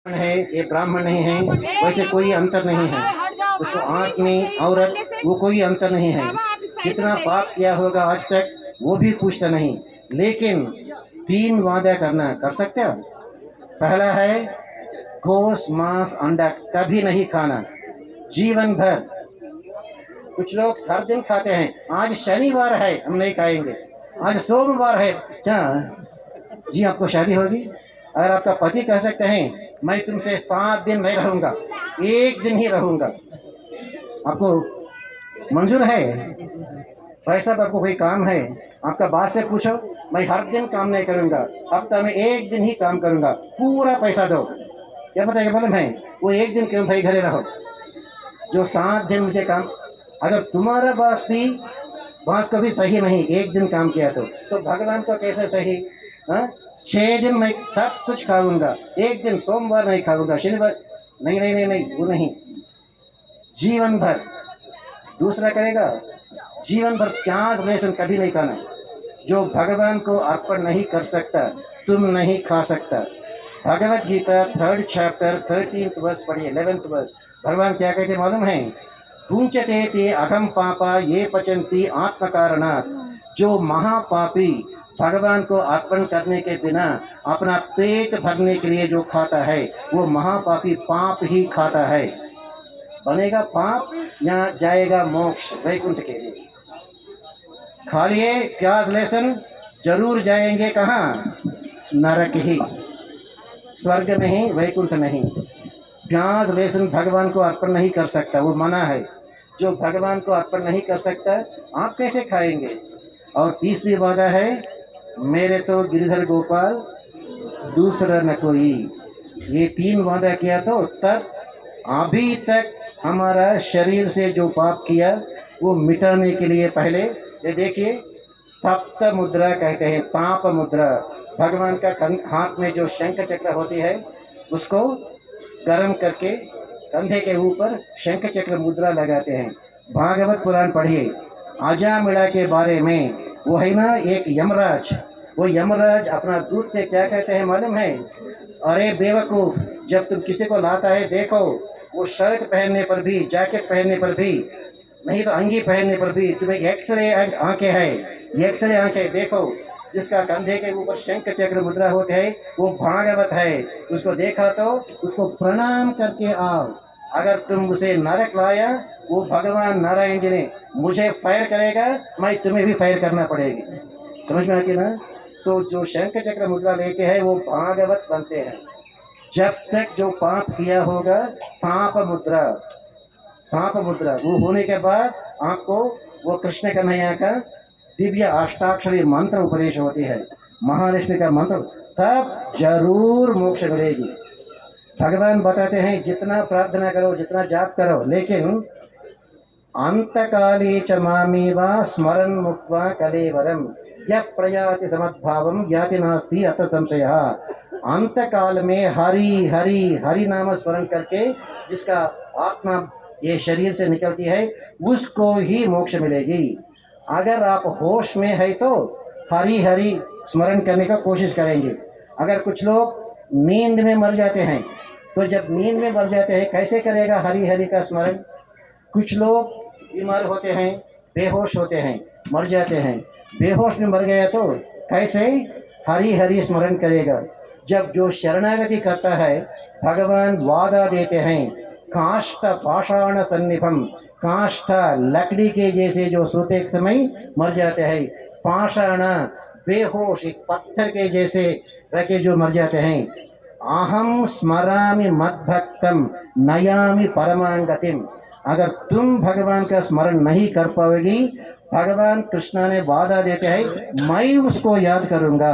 है, ये ब्राह्मण नहीं है, वैसे कोई अंतर नहीं है। उसको आदमी औरत वो कोई अंतर नहीं है। कितना पाप किया होगा आज तक वो भी पूछता नहीं। लेकिन 3 वादा करना कर सकते हो। पहला है गोस मांस अंडा कभी नहीं खाना जीवन भर। कुछ लोग हर दिन खाते हैं, आज शनिवार है हम नहीं खाएंगे, आज सोमवार है क्या जी आपको शादी होगी। अगर आपका पति कह सकते हैं मैं तुमसे 7 दिन नहीं रहूंगा, 1 दिन ही रहूंगा, आपको मंजूर है? भाई साहब आपको कोई काम है, आपका बात से पूछो, मैं हर दिन काम नहीं करूंगा, हफ्ता में 1 दिन ही काम करूंगा, पूरा पैसा दो। क्या बताएगा मालूम है? वो 1 दिन क्यों भाई घरे रहो, जो 7 दिन मुझे काम। अगर तुम्हारा बॉस कभी सही नहीं 1 दिन काम किया तो भगवान को कैसे सही? हाँ, 6 दिन मैं सब कुछ खाऊंगा, 1 दिन सोमवार नहीं खाऊंगा, शनिवार नहीं नहीं नहीं नहीं, वो नहीं। जीवन भर दूसरा करेगा, जीवन भर प्याज लहसुन कभी नहीं खाना। जो भगवान को अर्पण नहीं कर सकता तुम नहीं खा सकता। Bhagavad Gita 3rd chapter 13th verse पढ़िए, 11th वर्स। भगवान क्या कहते मालूम है? पुंचते ते अहम पापा ये पचंती आत्म कारणात्। जो महापापी भगवान को अर्पण करने के बिना अपना पेट भरने के लिए जो खाता है वो महापापी पाप ही खाता है। बनेगा पाप या जाएगा मोक्ष वैकुंठ के लिए। खा लिए प्याज लहसुन जरूर जाएंगे कहाँ? नरक ही, स्वर्ग नहीं, वैकुंठ नहीं। प्याज लहसुन भगवान को अर्पण नहीं कर सकता, वो मना है। जो भगवान को अर्पण नहीं कर सकता आप कैसे खाएंगे? और तीसरी वादा है मेरे तो गिरधर गोपाल दूसरा न कोई। ये 3 वादा किया तो तब अभी तक हमारा शरीर से जो पाप किया वो मिटाने के लिए पहले ये देखिए तप्त मुद्रा कहते हैं, ताप मुद्रा। भगवान का हाथ में जो शंख चक्र होती है उसको गर्म करके कंधे के ऊपर शंख चक्र मुद्रा लगाते हैं। भागवत पुराण पढ़िए, अजामिला के बारे में। वो है ना एक यमराज, वो यमराज अपना दूत से क्या कहते हैं मालूम है? अरे बेवकूफ, जब तुम किसी को लाता है देखो वो शर्ट पहनने पर भी, जैकेट पहनने पर भी, नहीं तो अंगी पहनने पर भी तुम्हें एक्सरे आंखें है, ये एक्सरे आंखें देखो, जिसका कंधे के ऊपर शंख चक्र मुद्रा होते है वो भागवत है। उसको देखा तो उसको प्रणाम करके आओ। अगर तुम उसे नरक लाया वो भगवान नारायण जी ने मुझे फायर करेगा, मैं तुम्हें भी फायर करना पड़ेगी। समझ में आती ना? तो जो शंख चक्र मुद्रा लेके है वो भागवत बनते हैं। जब तक जो पाप किया होगा पाप मुद्रा, पाप मुद्रा वो होने के बाद आपको वो कृष्ण कन्हैया का दिव्य अष्टाक्षरी मंत्र उपदेश होती है, महालक्ष्मी का मंत्र, तब जरूर मोक्ष मिलेगी। भगवान बताते हैं जितना प्रार्थना करो जितना जाप करो, लेकिन अंतकाले च मामेवा स्मरन् मुक्त्वा कलेवरम यः प्रयाति समद्भावम याति नास्ति अत संशयः। अंतकाल में हरि हरि हरि नाम स्मरण करके जिसका आत्मा ये शरीर से निकलती है उसको ही मोक्ष मिलेगी। अगर आप होश में है तो हरि हरि स्मरण करने का कोशिश करेंगे। अगर कुछ लोग नींद में मर जाते हैं तो जब नींद में मर जाते हैं कैसे करेगा हरि हरि का स्मरण? कुछ लोग बीमार होते हैं, बेहोश होते हैं, मर जाते हैं, बेहोश में मर गया तो कैसे हरि हरि स्मरण करेगा? जब जो शरणागति करता है भगवान वादा देते हैं, काष्ठ पाषाण सन्निभम, काष्ठ लकड़ी के जैसे जो सोते समय मर जाते हैं, पाषाण बेहोश एक पत्थर के जैसे रखे जो मर जाते हैं। अहम स्मरामि मद्भक्तम नयामि परमांगतिम। अगर तुम भगवान का स्मरण नहीं कर पाओगी, भगवान कृष्णा ने वादा देते हैं मैं उसको याद करूंगा,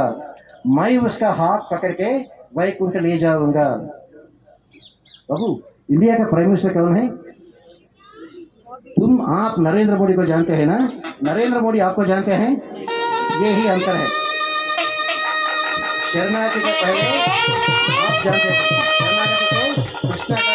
मैं उसका हाथ पकड़ के वैकुंठ ले जाऊंगा। बाबू इंडिया का प्राइम मिनिस्टर कौन है? तुम आप नरेंद्र मोदी को जानते हैं ना? नरेंद्र मोदी आपको जानते हैं? ये ही अंतर है। शरणागति के पहले आप जानते हैं, शरणागति को कृष्णा का